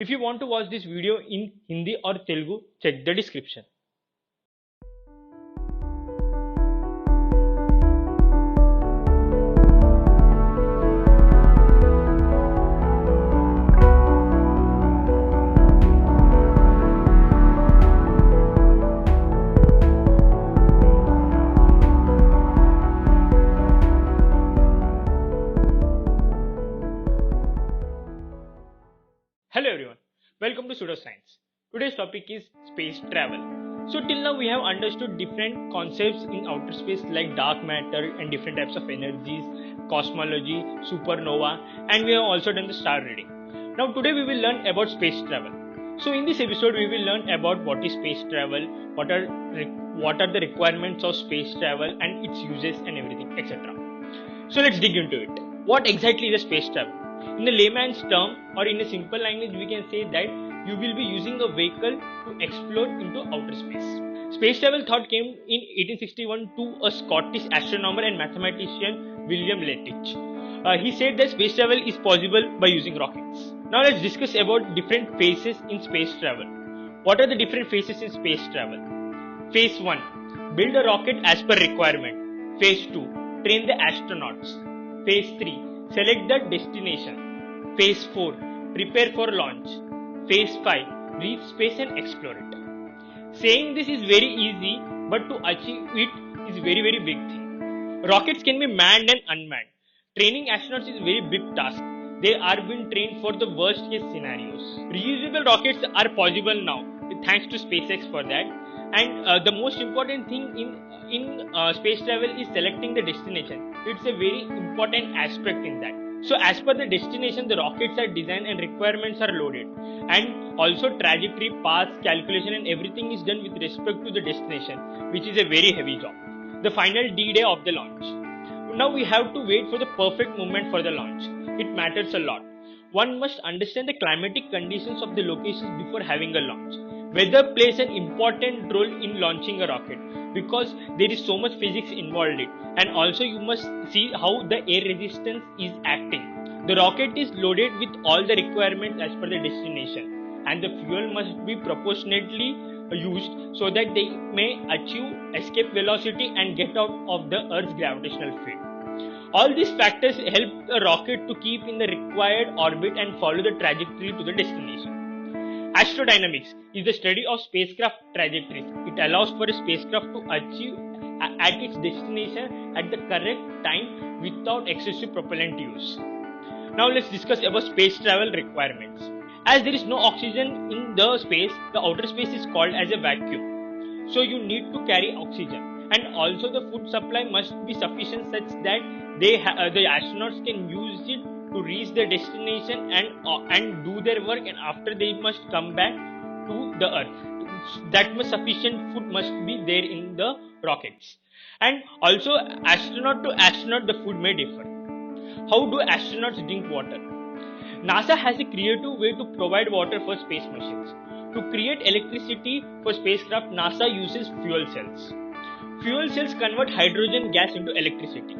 If you want to watch this video in Hindi or Telugu, check the description. Hello everyone, welcome to Pseudoscience. Today's topic is space travel. So till now we have understood different concepts in outer space like dark matter and different types of energies, cosmology, supernova, and we have also done the star reading. Now today we will learn about space travel. So in this episode we will learn about what is space travel, what are the requirements of space travel and its uses and everything, etc. So let's dig into it. What exactly is a space travel? In a layman's term or in a simple language, we can say that you will be using a vehicle to explore into outer space. Space travel thought came in 1861 to a Scottish astronomer and mathematician William Lettich. He said that space travel is possible by using rockets. Now let's discuss about different phases in space travel. What are the different phases in space travel? Phase 1. Build a rocket as per requirement. Phase 2. Train the astronauts. Phase 3. Select the destination. Phase 4. Prepare for launch. Phase 5. Reach space and explore it. Saying this is very easy, but to achieve it is very big thing. Rockets can be manned and unmanned. Training astronauts is a very big task. They are being trained for the worst case scenarios. Reusable rockets are possible now, thanks to SpaceX for that. And the most important thing in space travel is selecting the destination. It's a very important aspect in that. So as per the destination, the rockets are designed and requirements are loaded. And also trajectory, paths, calculation and everything is done with respect to the destination, which is a very heavy job. The final D-Day of the launch. Now we have to wait for the perfect moment for the launch. It matters a lot. One must understand the climatic conditions of the locations before having a launch. Weather plays an important role in launching a rocket because there is so much physics involved in it, and also you must see how the air resistance is acting. The rocket is loaded with all the requirements as per the destination, and the fuel must be proportionately used so that they may achieve escape velocity and get out of the Earth's gravitational field. All these factors help the rocket to keep in the required orbit and follow the trajectory to the destination. Astrodynamics is the study of spacecraft trajectories. It allows for a spacecraft to achieve at its destination at the correct time without excessive propellant use. Now let's discuss about space travel requirements. As there is no oxygen in the space, the outer space is called as a vacuum. So you need to carry oxygen, and also the food supply must be sufficient such that the astronauts can use it to reach their destination and do their work, and after they must come back to the Earth. That much sufficient food must be there in the rockets. And also astronaut to astronaut the food may differ. How do astronauts drink water? NASA has a creative way to provide water for space missions. To create electricity for spacecraft, NASA uses fuel cells. Fuel cells convert hydrogen gas into electricity.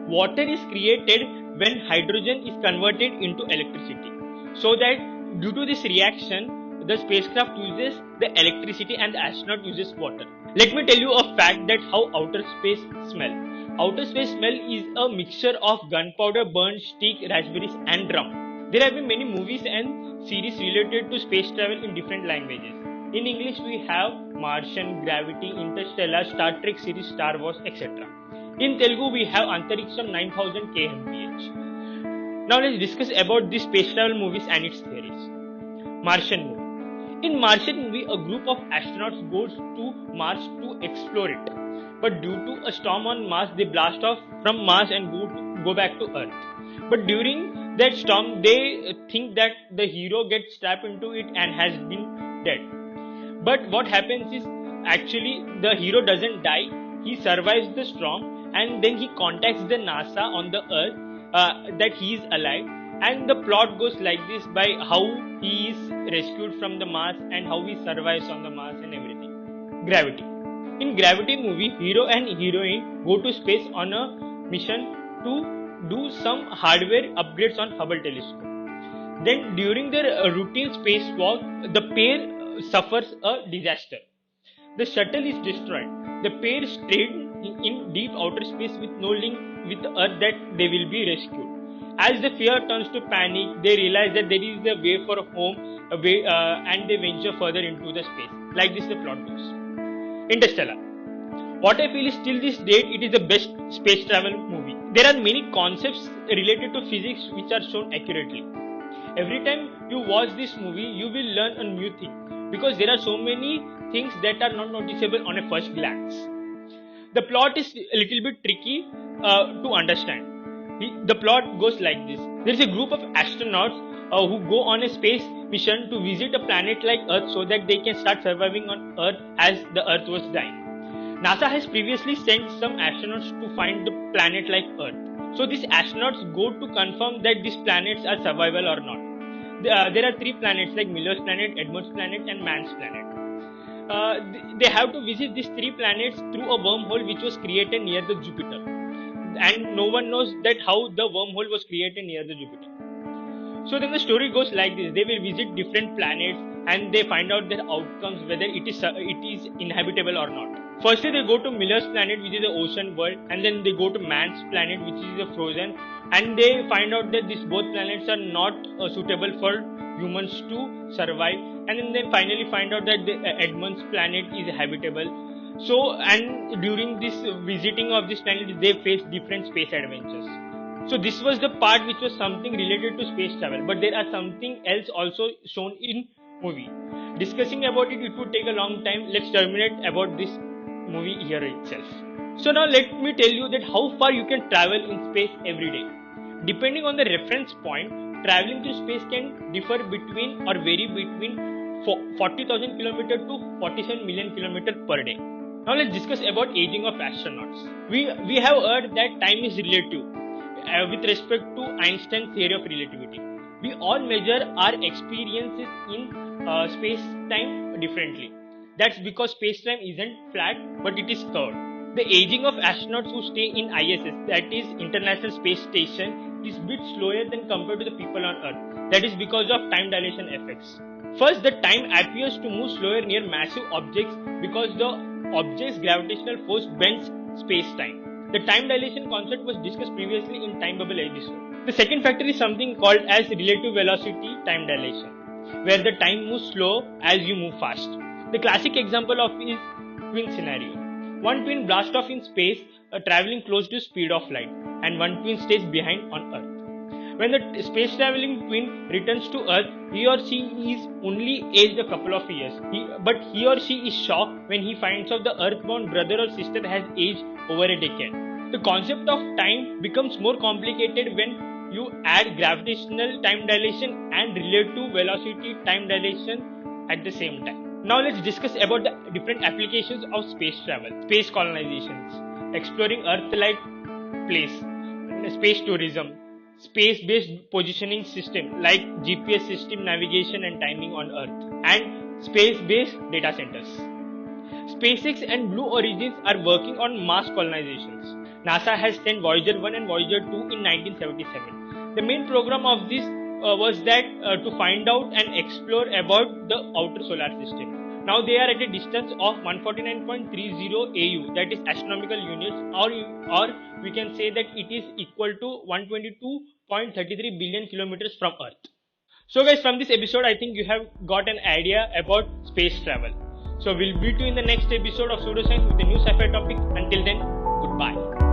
Water is created when hydrogen is converted into electricity. So that due to this reaction, the spacecraft uses the electricity and the astronaut uses water. Let me tell you a fact that how outer space smell. Outer space smell is a mixture of gunpowder, burnt stick, raspberries and rum. There have been many movies and series related to space travel in different languages. In English we have Martian, Gravity, Interstellar, Star Trek series, Star Wars, etc. In Telugu we have Antariksham 9000 kmph. Now let's discuss about the space travel movies and its theories. Martian movie. In Martian movie, a group of astronauts goes to Mars to explore it. But due to a storm on Mars, they blast off from Mars and go back to Earth. But during that storm, they think that the hero gets trapped into it and has been dead. But what happens is actually the hero doesn't die. He survives the storm and then he contacts the NASA on the Earth that he is alive. And the plot goes like this by how he is rescued from the Mars and how he survives on the Mars and everything. Gravity. In Gravity movie, hero and heroine go to space on a mission to do some hardware upgrades on Hubble telescope. Then during their routine spacewalk, the pair suffers a disaster. The shuttle is destroyed. The pair strayed in deep outer space with no link with Earth that they will be rescued. As the fear turns to panic, they realize that there is a way for home, and they venture further into the space. Like this, the plot goes. Interstellar. What I feel is till this date, it is the best space travel movie. There are many concepts related to physics which are shown accurately. Every time you watch this movie, you will learn a new thing because there are so many things that are not noticeable on a first glance. The plot is a little bit tricky to understand. The plot goes like this. There is a group of astronauts who go on a space mission to visit a planet like Earth so that they can start surviving on Earth as the Earth was dying. NASA has previously sent some astronauts to find the planet like Earth. So these astronauts go to confirm that these planets are survivable or not. There are 3 planets like Miller's planet, Edmund's planet and Mann's planet. They have to visit these 3 planets through a wormhole which was created near the Jupiter. And no one knows that how the wormhole was created near the Jupiter. So then the story goes like this. They will visit different planets and they find out their outcomes, whether it is inhabitable or not. Firstly, they go to Miller's planet, which is the ocean world, and then they go to Mann's planet, which is the frozen, and they find out that these both planets are not suitable for humans to survive, and then they finally find out that the Edmund's planet is habitable. So, and during this visiting of this planet, they face different space adventures. So this was the part which was something related to space travel, but there are something else also shown in movie. Discussing about it would take a long time. Let's terminate about this movie here itself. So now let me tell you that how far you can travel in space every day. Depending on the reference point, traveling to space can differ between or vary between 40,000 km to 47 million km per day. Now let's discuss about aging of astronauts. We have heard that time is relative with respect to Einstein's theory of relativity. We all measure our experiences in space-time differently. That's because space-time isn't flat, but it is curved. The aging of astronauts who stay in ISS, that is International Space Station, is a bit slower than compared to the people on Earth. That is because of time dilation effects. First, the time appears to move slower near massive objects because the object's gravitational force bends space-time. The time dilation concept was discussed previously in Time Bubble episode. The second factor is something called as relative velocity time dilation, where the time moves slow as you move fast. The classic example of is twin scenario. One twin blasts off in space, traveling close to speed of light, and one twin stays behind on Earth. When the space traveling twin returns to Earth, he or she is only aged a couple of years. But he or she is shocked when he finds out the Earthbound brother or sister has aged over a decade. The concept of time becomes more complicated when you add gravitational time dilation and relative velocity time dilation at the same time. Now let's discuss about the different applications of space travel. Space colonizations, exploring Earth-like place, space tourism, space-based positioning system like GPS system navigation and timing on Earth, and space-based data centers. SpaceX and Blue Origins are working on Mars colonizations. NASA has sent Voyager 1 and Voyager 2 in 1977. The main program of this was that to find out and explore about the outer solar system. Now they are at a distance of 149.30 AU, that is astronomical units, or we can say that it is equal to 122.33 billion kilometers from Earth. So guys, from this episode I think you have got an idea about space travel. So we'll meet you in the next episode of Pseudoscience with a new sci-fi topic. Until then, goodbye.